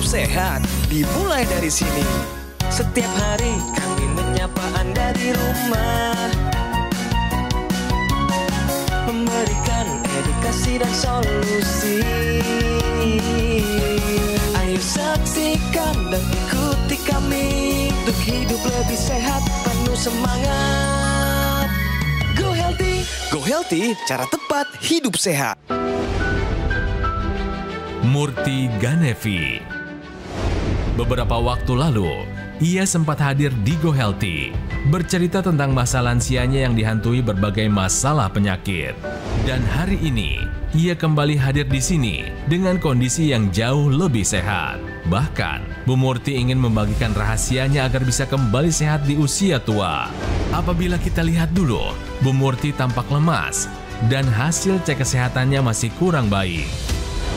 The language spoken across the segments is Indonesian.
sehat dimulai dari sini. Setiap hari kami menyapa Anda di rumah, memberikan edukasi dan solusi. Ayo saksikan dan ikuti kami untuk hidup lebih sehat, penuh semangat. Go Healthy, cara tepat hidup sehat. Murti Ganevi. Beberapa waktu lalu, ia sempat hadir di Go Healthy, bercerita tentang masa lansianya yang dihantui berbagai masalah penyakit. Dan hari ini, ia kembali hadir di sini dengan kondisi yang jauh lebih sehat. Bahkan, Bu Murti ingin membagikan rahasianya agar bisa kembali sehat di usia tua. Apabila kita lihat dulu, Bu Murti tampak lemas dan hasil cek kesehatannya masih kurang baik.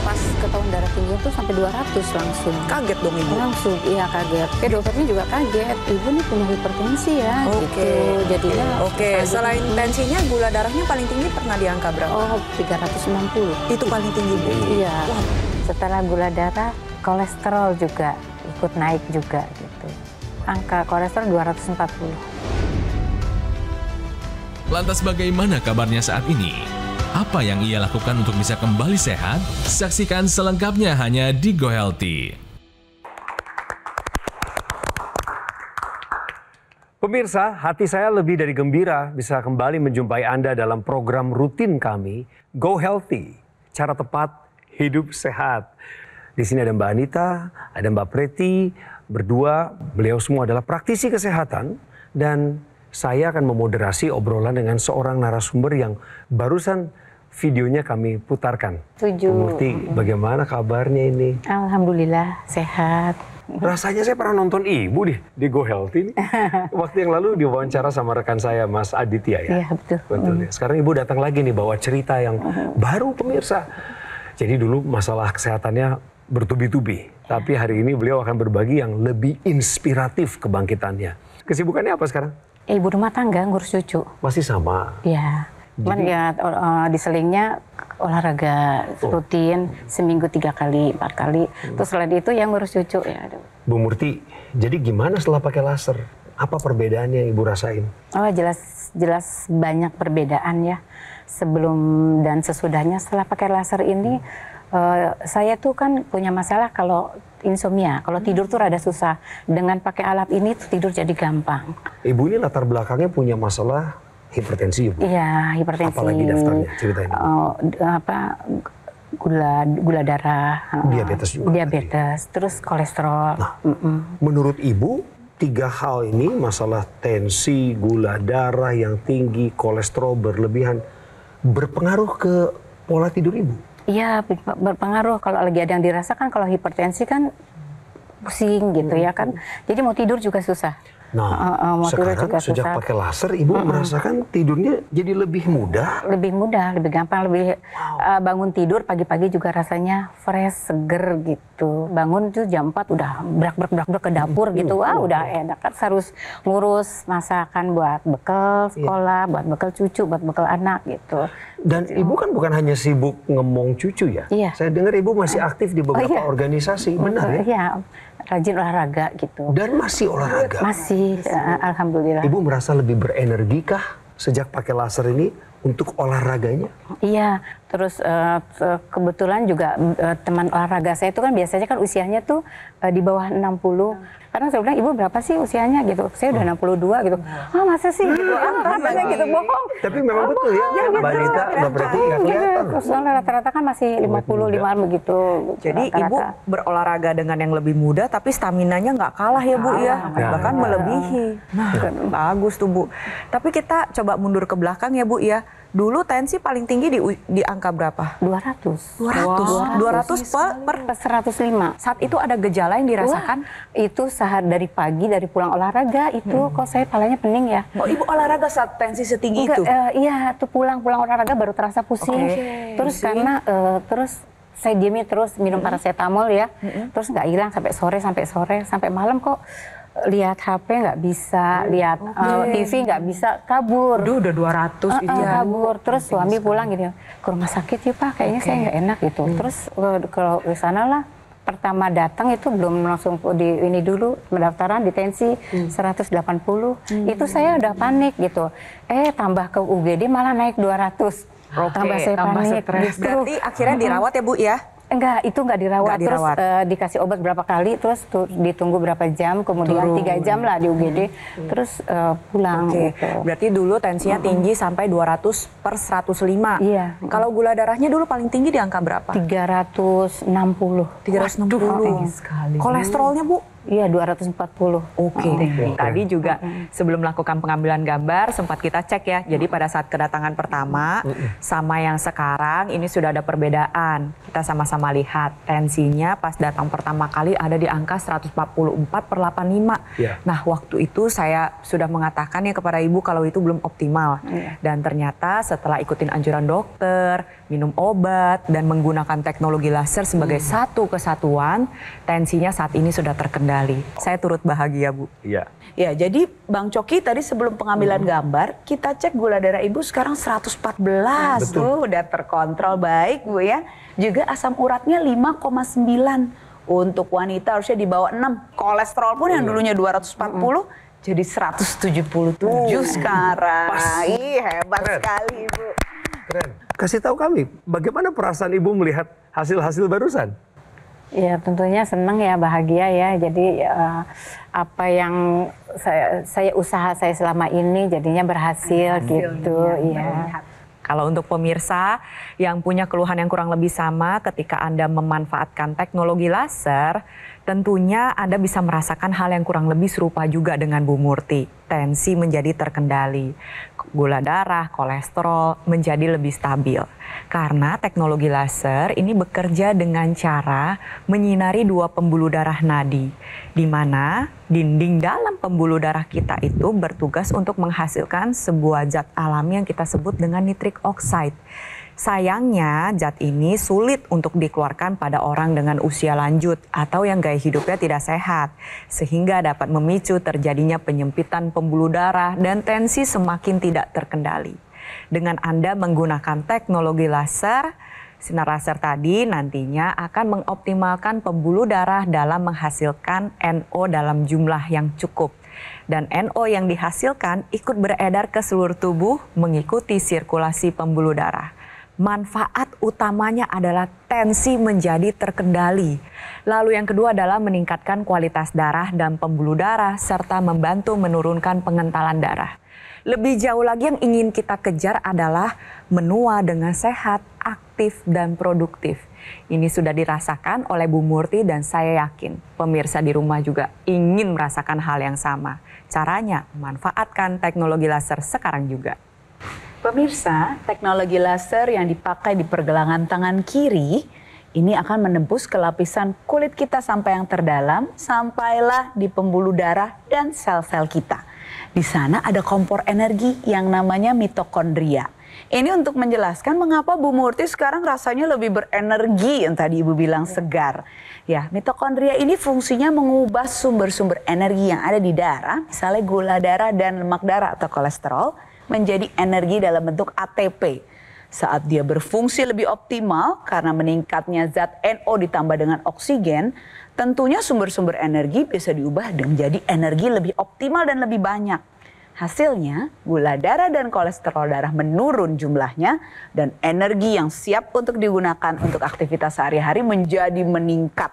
Pas ketahuan darah tinggi itu sampai 200 langsung. Kaget dong Ibu? Langsung, iya kaget. Dokternya juga kaget. Ibu nih punya hipertensi ya. Oke. Gitu. Jadinya. Oke. Selain tensinya, gula darahnya paling tinggi pernah di angka berapa? Oh, 360. Itu paling tinggi Bu? Iya. Wah. Setelah gula darah, kolesterol juga ikut naik juga gitu. Angka kolesterol 240. Lantas bagaimana kabarnya saat ini? Apa yang ia lakukan untuk bisa kembali sehat? Saksikan selengkapnya hanya di Go Healthy. Pemirsa, hati saya lebih dari gembira bisa kembali menjumpai Anda dalam program rutin kami, Go Healthy, cara tepat hidup sehat. Di sini ada Mbak Anita, ada Mbak Preti, berdua, beliau semua adalah praktisi kesehatan, dan saya akan memoderasi obrolan dengan seorang narasumber yang barusan videonya kami putarkan. Setuju. Bu Murti, bagaimana kabarnya ini? Alhamdulillah, sehat. Rasanya saya pernah nonton Ibu di Go Healthy nih. Waktu yang lalu diwawancara sama rekan saya, Mas Aditya ya. Iya, betul. Betul ya. Sekarang Ibu datang lagi nih bawa cerita yang baru pemirsa. Jadi dulu masalah kesehatannya bertubi-tubi. Tapi hari ini beliau akan berbagi yang lebih inspiratif kebangkitannya. Kesibukannya apa sekarang? Ibu rumah tangga ngurus cucu. Masih sama? Iya. Cuman ya diselingnya olahraga rutin seminggu 3 kali, 4 kali. Terus selain itu yang ngurus cucu ya. Bu Murti, jadi gimana setelah pakai laser? Apa perbedaannya yang Ibu rasain? Oh jelas banyak perbedaan ya. Sebelum dan sesudahnya setelah pakai laser ini, saya tuh kan punya masalah kalau insomnia. Kalau tidur tuh rada susah. Dengan pakai alat ini tuh tidur jadi gampang. Ibu ini latar belakangnya punya masalah hipertensi, Ibu? Iya, hipertensi. Apalagi daftarnya, ceritain. Gula darah. Diabetes juga? Diabetes, terus kolesterol. Nah, menurut Ibu, 3 hal ini, masalah tensi, gula darah yang tinggi, kolesterol berlebihan, berpengaruh ke pola tidur Ibu? Iya, berpengaruh. Kalau lagi ada yang dirasakan, kalau hipertensi kan pusing gitu ya kan. Jadi mau tidur juga susah. Nah, sekarang sejak pakai laser, Ibu merasakan tidurnya jadi lebih mudah? Lebih mudah, lebih gampang, lebih bangun tidur pagi-pagi juga rasanya fresh, seger gitu. Bangun tuh jam 4 udah brak ke dapur gitu, wah udah enak. Harus ngurus masakan buat bekal sekolah, buat bekal cucu, buat bekal anak gitu. Dan Ibu kan bukan hanya sibuk ngomong cucu ya? Iya. Saya dengar Ibu masih aktif di beberapa organisasi, benar ya? Iya. Rajin olahraga gitu. Dan masih olahraga? Masih, alhamdulillah. Ibu merasa lebih berenergi kah sejak pakai laser ini untuk olahraganya? Iya, terus kebetulan juga teman olahraga saya itu kan biasanya kan usianya tuh di bawah 60. Karena saya bilang, Ibu berapa sih usianya gitu? Saya udah 62 gitu. Ah masa sih? Gitu. Katanya gitu, bohong. Tapi memang betul ya, Mbak Anita, Mbak Preti nggak kelihatan. Terus rata-rata kan masih 55 begitu. Jadi Ibu berolahraga dengan yang lebih muda, tapi staminanya nggak kalah ya Bu ya? Bahkan melebihi. Nah, bagus tuh Bu. Tapi kita coba mundur ke belakang ya Bu ya. Dulu tensi paling tinggi di angka berapa? 200. 200 per 105. Saat itu ada gejala yang dirasakan? Wah, itu saat dari pagi, dari pulang olahraga itu kok saya palanya pening ya. Oh Ibu olahraga saat tensi setinggi itu? Iya, tuh pulang olahraga baru terasa pusing. Terus karena terus saya diemin terus minum paracetamol ya. Terus nggak hilang sampai sore, sampai malam kok. Lihat HP nggak bisa, lihat TV nggak bisa, kabur. Duh, udah 200 itu ya. Kabur. Terus suami pulang gitu, ke rumah sakit ya Pak, kayaknya saya nggak enak gitu. Terus kalau ke sana lah, pertama datang itu belum langsung di ini dulu pendaftaran di tensi 180. Itu saya udah panik gitu. Tambah ke UGD malah naik 200. Tambah saya panik. Gitu. Berarti akhirnya dirawat ya Bu ya? Enggak, itu enggak dirawat. Terus dikasih obat berapa kali, terus ditunggu berapa jam, kemudian 3 jam lah di UGD, terus pulang. Gitu. Berarti dulu tensinya tinggi sampai 200/105. Iya. Kalau gula darahnya dulu paling tinggi di angka berapa? 360. 360. Tinggi sekali. Kolesterolnya Bu? Iya, 240. Oke. Tadi juga sebelum melakukan pengambilan gambar sempat kita cek ya. Jadi pada saat kedatangan pertama sama yang sekarang ini sudah ada perbedaan. Kita sama-sama lihat tensinya pas datang pertama kali ada di angka 144/85. Nah, waktu itu saya sudah mengatakan ya kepada Ibu kalau itu belum optimal. Dan ternyata setelah ikutin anjuran dokter, minum obat dan menggunakan teknologi laser sebagai satu kesatuan, tensinya saat ini sudah terkendali. Saya turut bahagia Bu. Iya. Ya, jadi Bang Coki tadi sebelum pengambilan gambar, kita cek gula darah Ibu sekarang 114. Tuh, udah terkontrol baik Bu ya. Juga asam uratnya 5,9. Untuk wanita harusnya di bawah 6. Kolesterol pun yang dulunya 240 jadi 177 sekarang. Ih, hebat sekali Ibu. Keren. Kasih tahu kami, bagaimana perasaan Ibu melihat hasil-hasil barusan? Ya tentunya senang ya, bahagia ya. Jadi apa yang usaha saya selama ini jadinya berhasil gitu. Ya. Kalau untuk pemirsa yang punya keluhan yang kurang lebih sama ketika Anda memanfaatkan teknologi laser, tentunya Anda bisa merasakan hal yang kurang lebih serupa juga dengan Bu Murti. Tensi menjadi terkendali, gula darah, kolesterol menjadi lebih stabil. Karena teknologi laser ini bekerja dengan cara menyinari 2 pembuluh darah nadi, di mana dinding dalam pembuluh darah kita itu bertugas untuk menghasilkan sebuah zat alami yang kita sebut dengan nitrik oxide. Sayangnya zat ini sulit untuk dikeluarkan pada orang dengan usia lanjut atau yang gaya hidupnya tidak sehat, sehingga dapat memicu terjadinya penyempitan pembuluh darah dan tensi semakin tidak terkendali. Dengan Anda menggunakan teknologi laser, sinar laser tadi nantinya akan mengoptimalkan pembuluh darah dalam menghasilkan NO dalam jumlah yang cukup. Dan NO yang dihasilkan ikut beredar ke seluruh tubuh mengikuti sirkulasi pembuluh darah. Manfaat utamanya adalah tensi menjadi terkendali. Lalu yang kedua adalah meningkatkan kualitas darah dan pembuluh darah serta membantu menurunkan pengentalan darah. Lebih jauh lagi yang ingin kita kejar adalah menua dengan sehat, aktif, dan produktif. Ini sudah dirasakan oleh Bu Murti dan saya yakin pemirsa di rumah juga ingin merasakan hal yang sama. Caranya manfaatkan teknologi laser sekarang juga. Pemirsa, teknologi laser yang dipakai di pergelangan tangan kiri ini akan menembus ke lapisan kulit kita sampai yang terdalam, sampailah di pembuluh darah dan sel-sel kita. Di sana ada kompor energi yang namanya mitokondria. Ini untuk menjelaskan mengapa Bu Murti sekarang rasanya lebih berenergi yang tadi Ibu bilang segar. Ya, mitokondria ini fungsinya mengubah sumber-sumber energi yang ada di darah, misalnya gula darah dan lemak darah atau kolesterol, menjadi energi dalam bentuk ATP. Saat dia berfungsi lebih optimal karena meningkatnya zat NO ditambah dengan oksigen, tentunya sumber-sumber energi bisa diubah menjadi energi lebih optimal dan lebih banyak. Hasilnya, gula darah dan kolesterol darah menurun jumlahnya dan energi yang siap untuk digunakan untuk aktivitas sehari-hari menjadi meningkat.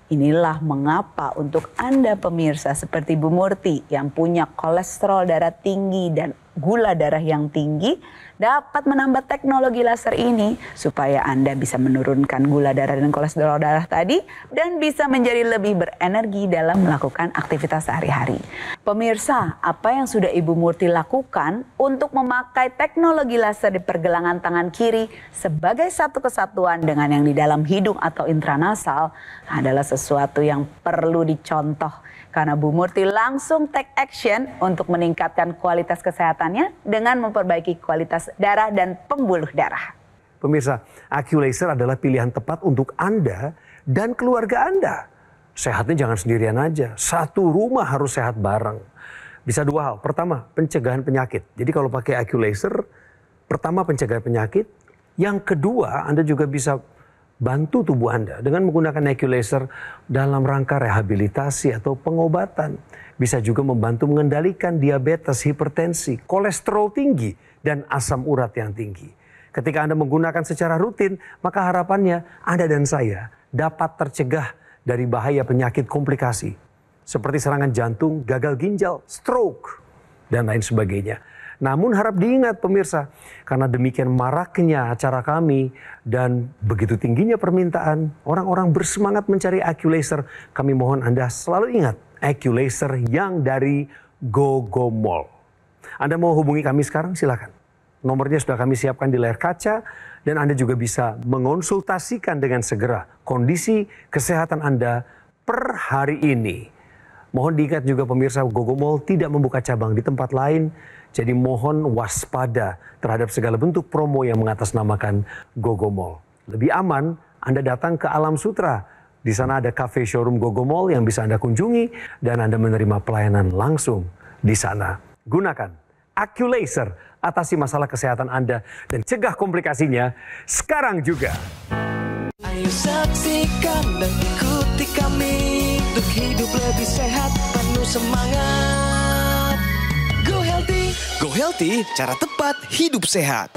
Inilah mengapa untuk Anda pemirsa seperti Bu Murti yang punya kolesterol darah tinggi dan gula darah yang tinggi dapat menambah teknologi laser ini supaya Anda bisa menurunkan gula darah dan kolesterol darah tadi dan bisa menjadi lebih berenergi dalam melakukan aktivitas sehari-hari. Pemirsa, apa yang sudah Ibu Murti lakukan untuk memakai teknologi laser di pergelangan tangan kiri sebagai satu kesatuan dengan yang di dalam hidung atau intranasal adalah sesuatu yang perlu dicontoh. Karena Bu Murti langsung take action untuk meningkatkan kualitas kesehatannya dengan memperbaiki kualitas darah dan pembuluh darah. Pemirsa, AccuLaser adalah pilihan tepat untuk Anda dan keluarga Anda. Sehatnya jangan sendirian aja, satu rumah harus sehat bareng. Bisa 2 hal. Pertama, pencegahan penyakit. Jadi kalau pakai AccuLaser, pertama pencegahan penyakit. Yang kedua, Anda juga bisa bantu tubuh Anda dengan menggunakan IQ Laser dalam rangka rehabilitasi atau pengobatan. Bisa juga membantu mengendalikan diabetes, hipertensi, kolesterol tinggi, dan asam urat yang tinggi. Ketika Anda menggunakan secara rutin, maka harapannya Anda dan saya dapat tercegah dari bahaya penyakit komplikasi seperti serangan jantung, gagal ginjal, stroke, dan lain sebagainya. Namun harap diingat pemirsa, karena demikian maraknya acara kami dan begitu tingginya permintaan, orang-orang bersemangat mencari IQ Laser. Kami mohon Anda selalu ingat IQ Laser yang dari Gogomol. Anda mau hubungi kami sekarang? Silakan. Nomornya sudah kami siapkan di layar kaca dan Anda juga bisa mengonsultasikan dengan segera kondisi kesehatan Anda per hari ini. Mohon diingat juga pemirsa, Gogomol tidak membuka cabang di tempat lain. Jadi mohon waspada terhadap segala bentuk promo yang mengatasnamakan Gogomol. Lebih aman Anda datang ke Alam Sutra. Di sana ada cafe showroom Gogomol yang bisa Anda kunjungi dan Anda menerima pelayanan langsung di sana. Gunakan IQ Laser, atasi masalah kesehatan Anda dan cegah komplikasinya sekarang juga. Ayo saksikan dan ikuti kami untuk hidup lebih sehat, penuh semangat. Go Healthy, Go Healthy, cara tepat hidup sehat.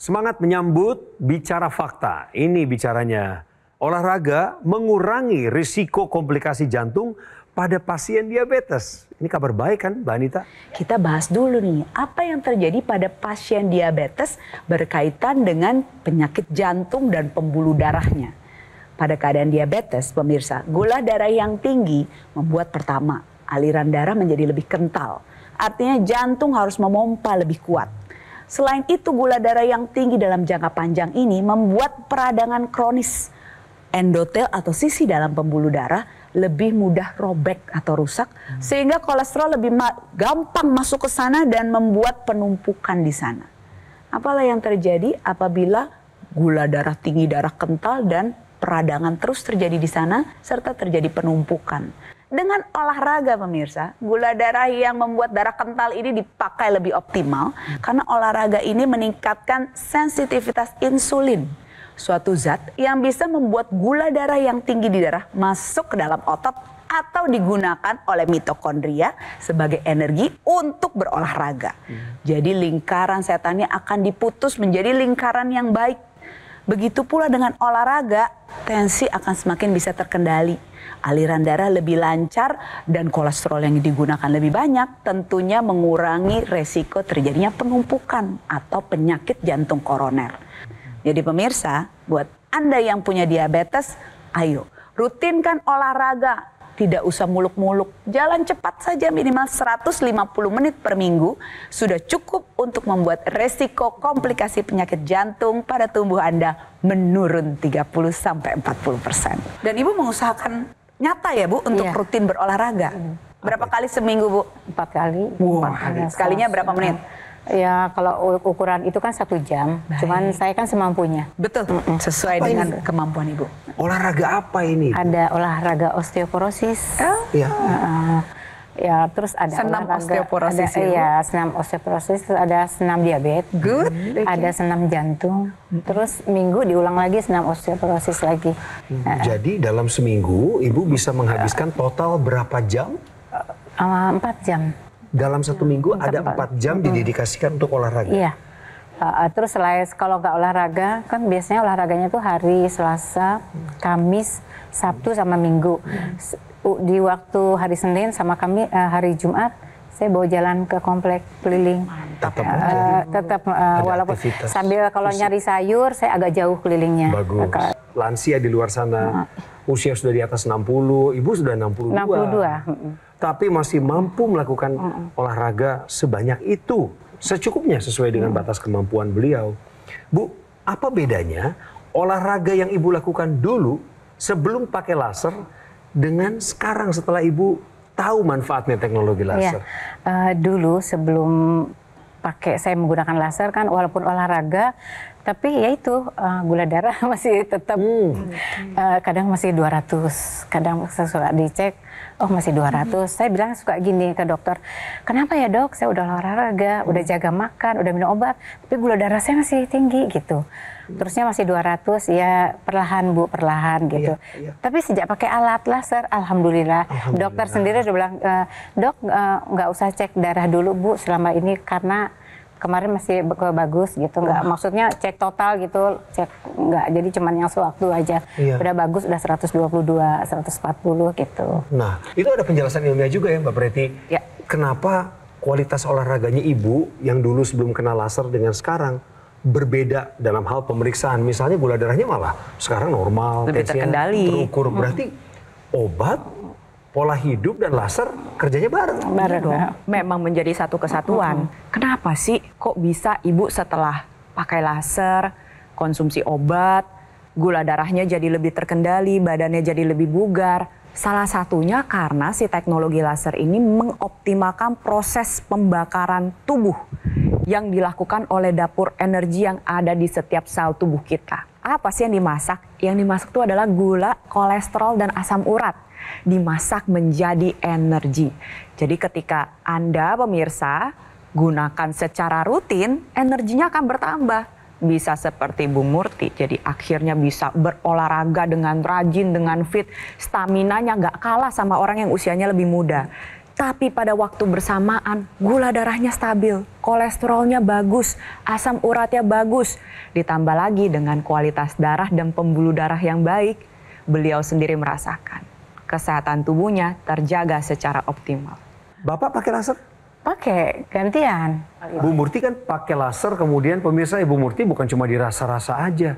Semangat menyambut bicara fakta. Ini bicaranya olahraga mengurangi risiko komplikasi jantung pada pasien diabetes. Ini kabar baik kan Mbak Anita? Kita bahas dulu nih, apa yang terjadi pada pasien diabetes berkaitan dengan penyakit jantung dan pembuluh darahnya. Pada keadaan diabetes, pemirsa, gula darah yang tinggi membuat pertama, aliran darah menjadi lebih kental. Artinya jantung harus memompa lebih kuat. Selain itu, gula darah yang tinggi dalam jangka panjang ini membuat peradangan kronis. Endotel atau sisi dalam pembuluh darah lebih mudah robek atau rusak, sehingga kolesterol lebih gampang masuk ke sana dan membuat penumpukan di sana. Apalah yang terjadi apabila gula darah tinggi, darah kental, dan peradangan terus terjadi di sana, serta terjadi penumpukan. Dengan olahraga pemirsa, gula darah yang membuat darah kental ini dipakai lebih optimal, karena olahraga ini meningkatkan sensitivitas insulin. Suatu zat yang bisa membuat gula darah yang tinggi di darah masuk ke dalam otot atau digunakan oleh mitokondria sebagai energi untuk berolahraga. Jadi lingkaran setannya akan diputus menjadi lingkaran yang baik. Begitu pula dengan olahraga, tensi akan semakin bisa terkendali. Aliran darah lebih lancar dan kolesterol yang digunakan lebih banyak, tentunya mengurangi resiko terjadinya penumpukan atau penyakit jantung koroner. Jadi pemirsa, buat Anda yang punya diabetes, ayo rutinkan olahraga. Tidak usah muluk-muluk, jalan cepat saja minimal 150 menit per minggu sudah cukup untuk membuat resiko komplikasi penyakit jantung pada tubuh Anda menurun 30-40%. Dan Ibu mengusahakan nyata ya Bu untuk rutin berolahraga. Berapa kali seminggu Bu? 4 kali. Sekalinya berapa menit? Ya kalau ukuran itu kan 1 jam, cuman saya kan semampunya. Betul, sesuai dengan kemampuan Ibu. Olahraga apa ini? Ada olahraga osteoporosis. Ya. Ya, terus ada senam olahraga, osteoporosis. Senam osteoporosis, ada senam diabetes. Good. Ada senam jantung. Terus minggu diulang lagi senam osteoporosis lagi. Jadi dalam seminggu Ibu bisa menghabiskan total berapa jam? 4 jam. Dalam 1 minggu ada 4 jam didedikasikan untuk olahraga. Iya. Terus kalau nggak olahraga, kan biasanya olahraganya tuh hari Selasa, Kamis, Sabtu sama Minggu. Di waktu hari Senin sama hari Jumat, saya bawa jalan ke komplek keliling. Tetap walaupun aktivitas sambil kalau nyari sayur, saya agak jauh kelilingnya. Bagus. Lansia di luar sana, usia sudah di atas 60, Ibu sudah 62. 62. Tapi masih mampu melakukan olahraga sebanyak itu. Secukupnya sesuai dengan batas kemampuan beliau. Bu, apa bedanya olahraga yang Ibu lakukan dulu sebelum pakai laser dengan sekarang setelah Ibu tahu manfaatnya teknologi laser? Dulu sebelum saya menggunakan laser kan walaupun olahraga, Tapi ya itu gula darah masih tetap kadang masih 200, kadang suka dicek oh masih 200. Saya bilang suka gini ke dokter, kenapa ya dok? Saya udah olahraga, udah jaga makan, udah minum obat, tapi gula darah saya masih tinggi gitu. Terusnya masih 200, ya perlahan Bu, perlahan gitu. Tapi sejak pakai alat laser, alhamdulillah. Dokter sendiri udah bilang, dok nggak usah cek darah dulu Bu selama ini karena kemarin masih bagus gitu, nggak maksudnya cek total gitu, cek nggak, jadi cuman yang sewaktu aja. Udah bagus, udah 122, 140 gitu. Nah, itu ada penjelasan ilmiah juga ya Mbak Preti. Kenapa kualitas olahraganya Ibu yang dulu sebelum kena laser dengan sekarang berbeda dalam hal pemeriksaan? Misalnya gula darahnya malah sekarang normal, lebih terkendali, terukur. Berarti obat, pola hidup dan laser kerjanya bareng. Dong. Memang menjadi satu kesatuan. Kenapa sih kok bisa Ibu setelah pakai laser, konsumsi obat, gula darahnya jadi lebih terkendali, badannya jadi lebih bugar? Salah satunya karena si teknologi laser ini mengoptimalkan proses pembakaran tubuh yang dilakukan oleh dapur energi yang ada di setiap sel tubuh kita. Apa sih yang dimasak? Yang dimasak itu adalah gula, kolesterol, dan asam urat. Dimasak menjadi energi. Jadi ketika Anda pemirsa gunakan secara rutin, energinya akan bertambah. Bisa seperti Bu Murti, jadi akhirnya bisa berolahraga dengan rajin, dengan fit, staminanya nggak kalah sama orang yang usianya lebih muda. Tapi pada waktu bersamaan gula darahnya stabil, kolesterolnya bagus, asam uratnya bagus. Ditambah lagi dengan kualitas darah dan pembuluh darah yang baik, beliau sendiri merasakan kesehatan tubuhnya terjaga secara optimal. Bapak pakai laser? Pakai, gantian. Bu Murti kan pakai laser, kemudian pemirsa Ibu Murti bukan cuma dirasa-rasa aja.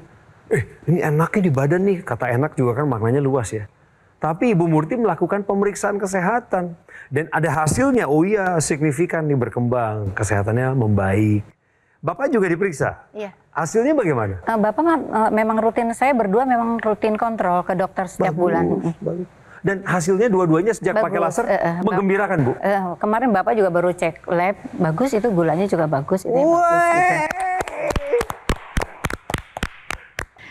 Ini enaknya di badan nih, kata enak juga kan maknanya luas ya. Tapi Ibu Murti melakukan pemeriksaan kesehatan. Dan ada hasilnya, oh iya signifikan nih berkembang, kesehatannya membaik. Bapak juga diperiksa? Iya. Hasilnya bagaimana? Bapak memang rutin, saya berdua memang rutin kontrol ke dokter setiap bulan. Bagus. Dan hasilnya dua-duanya sejak pakai laser menggembirakan Bu? Kemarin Bapak juga baru cek lab, bagus itu gulanya juga bagus. Itu bagus, gitu.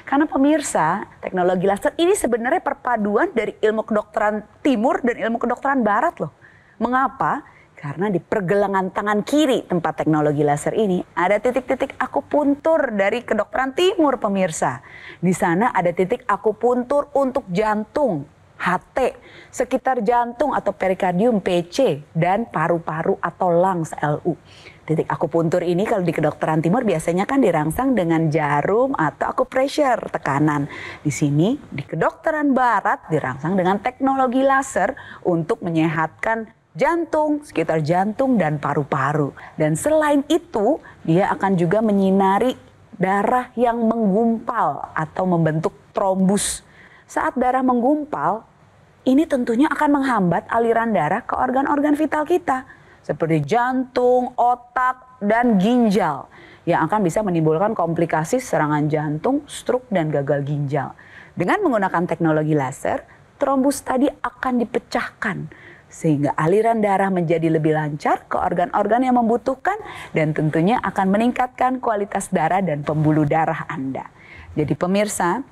Karena pemirsa, teknologi laser ini sebenarnya perpaduan dari ilmu kedokteran timur dan ilmu kedokteran barat loh. Mengapa? Karena di pergelangan tangan kiri tempat teknologi laser ini ada titik-titik akupuntur dari kedokteran timur pemirsa. Di sana ada titik akupuntur untuk jantung, HT, sekitar jantung atau perikardium PC, dan paru-paru atau lungs LU. Titik akupuntur ini kalau di kedokteran timur biasanya kan dirangsang dengan jarum atau akupressure tekanan. Di sini di kedokteran barat dirangsang dengan teknologi laser untuk menyehatkan jantung, sekitar jantung dan paru-paru. Dan selain itu dia akan juga menyinari darah yang menggumpal atau membentuk trombus. Saat darah menggumpal, ini tentunya akan menghambat aliran darah ke organ-organ vital kita. Seperti jantung, otak, dan ginjal. Yang akan bisa menimbulkan komplikasi serangan jantung, stroke, dan gagal ginjal. Dengan menggunakan teknologi laser, trombus tadi akan dipecahkan. Sehingga aliran darah menjadi lebih lancar ke organ-organ yang membutuhkan. Dan tentunya akan meningkatkan kualitas darah dan pembuluh darah Anda. Jadi pemirsa,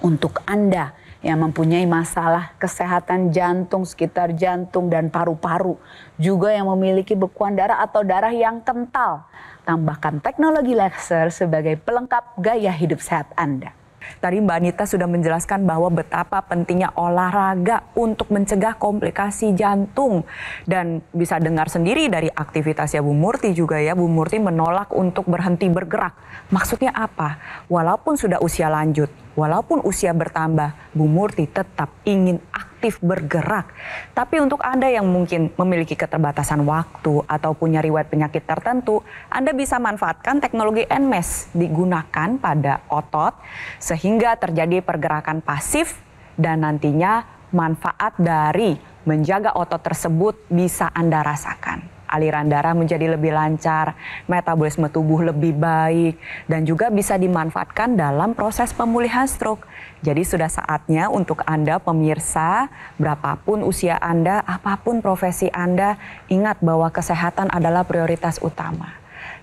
untuk Anda yang mempunyai masalah kesehatan jantung, sekitar jantung dan paru-paru, juga yang memiliki bekuan darah atau darah yang kental, tambahkan teknologi laser sebagai pelengkap gaya hidup sehat Anda. Tadi Mbak Anita sudah menjelaskan bahwa betapa pentingnya olahraga untuk mencegah komplikasi jantung. Dan bisa dengar sendiri dari aktivitasnya Bu Murti juga ya, Bu Murti menolak untuk berhenti bergerak. Maksudnya apa? Walaupun sudah usia lanjut, walaupun usia bertambah, Bu Murti tetap ingin aktif bergerak. Tapi untuk Anda yang mungkin memiliki keterbatasan waktu atau punya riwayat penyakit tertentu, Anda bisa manfaatkan teknologi NMES digunakan pada otot sehingga terjadi pergerakan pasif dan nantinya manfaat dari menjaga otot tersebut bisa Anda rasakan. Aliran darah menjadi lebih lancar, metabolisme tubuh lebih baik, dan juga bisa dimanfaatkan dalam proses pemulihan stroke. Jadi sudah saatnya untuk Anda pemirsa, berapapun usia Anda, apapun profesi Anda, ingat bahwa kesehatan adalah prioritas utama.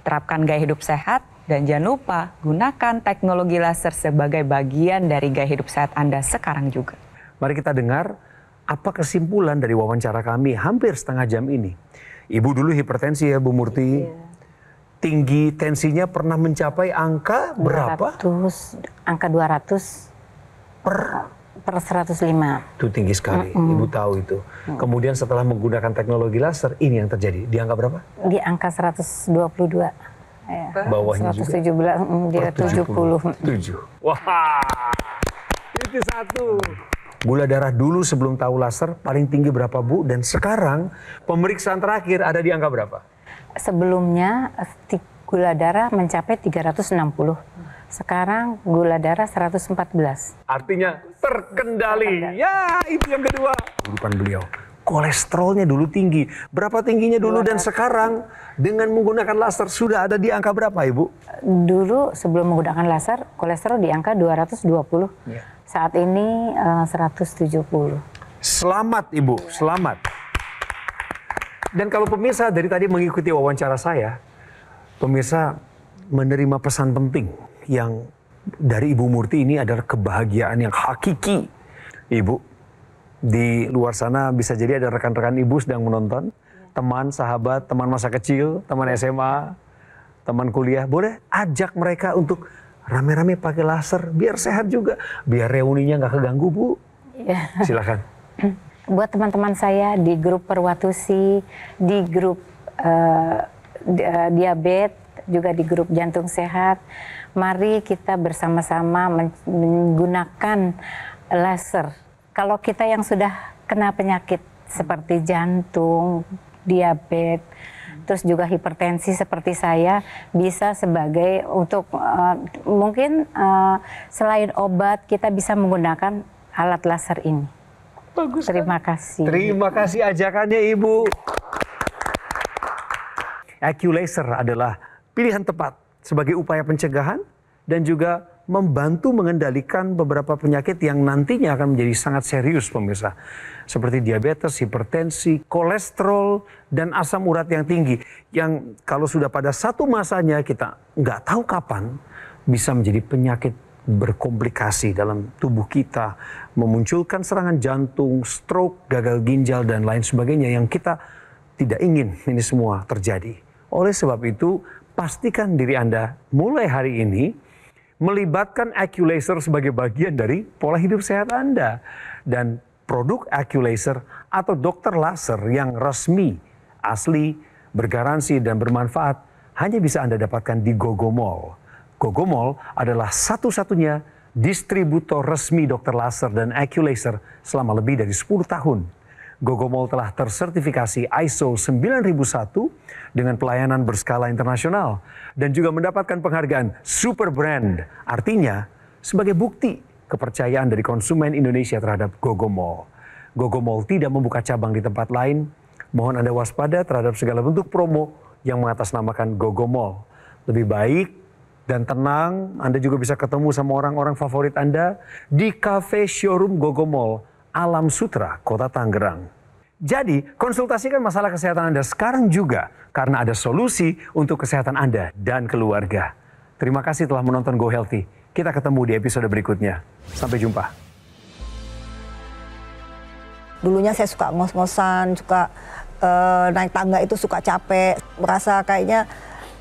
Terapkan gaya hidup sehat Dan jangan lupa gunakan teknologi laser sebagai bagian dari gaya hidup sehat Anda sekarang juga. Mari kita dengar apa kesimpulan dari wawancara kami hampir setengah jam ini. Ibu dulu hipertensi ya Bu Murti. Tinggi tensinya pernah mencapai angka berapa? 200, angka 200 per 105. Itu tinggi sekali, Ibu tahu itu. Kemudian setelah menggunakan teknologi laser, ini yang terjadi. Di angka berapa? Di angka 122. Ya, Bawahnya 117, juga? dia 70. 7. Wah, itu satu. Gula darah dulu sebelum tahu laser paling tinggi berapa Bu? Dan sekarang pemeriksaan terakhir ada di angka berapa? Sebelumnya gula darah mencapai 360. Sekarang gula darah 114. Artinya terkendali. Ya, itu yang kedua. Kehidupan beliau. Kolesterolnya dulu tinggi. Berapa tingginya dulu dan sekarang dengan menggunakan laser sudah ada di angka berapa Ibu? Dulu sebelum menggunakan laser kolesterol di angka 220. Ya. Saat ini 170. Selamat Ibu, selamat. Dan kalau pemirsa dari tadi mengikuti wawancara saya, pemirsa menerima pesan penting yang dari Ibu Murti ini adalah kebahagiaan yang hakiki. Ibu, di luar sana bisa jadi ada rekan-rekan Ibu sedang menonton, teman, sahabat, teman masa kecil, teman SMA, teman kuliah, boleh ajak mereka untuk rame-rame pakai laser, biar sehat juga, biar reuninya nggak keganggu Bu. Ya. Silakan. Buat teman-teman saya di grup Perwatusi, di grup diabetes, juga di grup jantung sehat, mari kita bersama-sama menggunakan laser. Kalau kita yang sudah kena penyakit seperti jantung, diabetes, terus juga hipertensi seperti saya, bisa sebagai untuk mungkin selain obat kita bisa menggunakan alat laser ini. Bagus. Terima kasih. Terima kasih ajakannya Ibu. AccuLaser adalah pilihan tepat sebagai upaya pencegahan dan juga membantu mengendalikan beberapa penyakit yang nantinya akan menjadi sangat serius pemirsa. Seperti diabetes, hipertensi, kolesterol, dan asam urat yang tinggi. Yang kalau sudah pada satu masanya kita nggak tahu kapan bisa menjadi penyakit berkomplikasi dalam tubuh kita. Memunculkan serangan jantung, stroke, gagal ginjal, dan lain sebagainya yang kita tidak ingin ini semua terjadi. Oleh sebab itu, pastikan diri Anda mulai hari ini melibatkan AccuLaser sebagai bagian dari pola hidup sehat Anda. Dan produk AccuLaser atau dokter laser yang resmi, asli, bergaransi dan bermanfaat hanya bisa Anda dapatkan di Gogomall. Gogomall adalah satu-satunya distributor resmi dokter laser dan AccuLaser selama lebih dari 10 tahun. Gogomall telah tersertifikasi ISO 9001 dengan pelayanan berskala internasional dan juga mendapatkan penghargaan Super Brand. Artinya sebagai bukti kepercayaan dari konsumen Indonesia terhadap Gogomall. Gogomall tidak membuka cabang di tempat lain. Mohon Anda waspada terhadap segala bentuk promo yang mengatasnamakan Gogomall. Lebih baik dan tenang, Anda juga bisa ketemu sama orang-orang favorit Anda di cafe showroom Gogomall Alam Sutra, Kota Tangerang. Jadi, konsultasikan masalah kesehatan Anda sekarang juga karena ada solusi untuk kesehatan Anda dan keluarga. Terima kasih telah menonton Go Healthy. Kita ketemu di episode berikutnya. Sampai jumpa. Dulunya saya suka ngos-ngosan, suka naik tangga itu suka capek, merasa kayaknya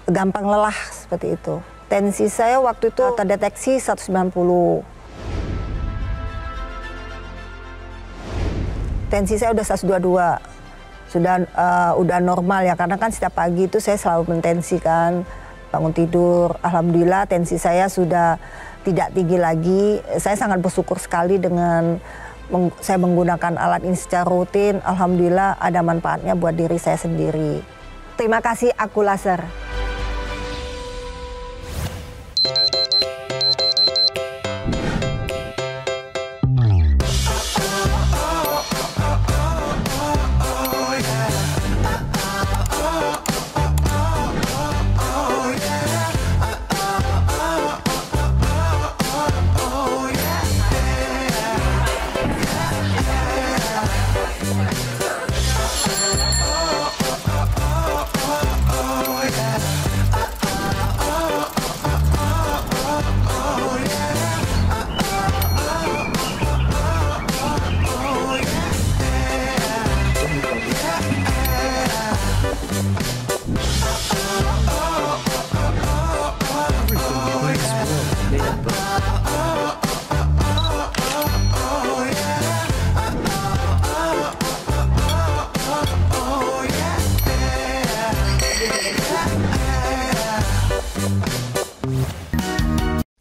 gampang lelah seperti itu. Tensi saya waktu itu terdeteksi 190. Tensi saya udah 122, udah normal ya, karena kan setiap pagi itu saya selalu mentensikan, bangun tidur. Alhamdulillah tensi saya sudah tidak tinggi lagi. Saya sangat bersyukur sekali dengan saya menggunakan alat ini secara rutin. Alhamdulillah ada manfaatnya buat diri saya sendiri. Terima kasih AccuLaser.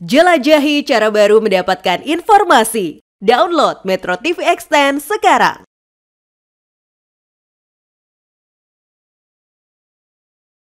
Jelajahi cara baru mendapatkan informasi. Download Metro TV Extend sekarang.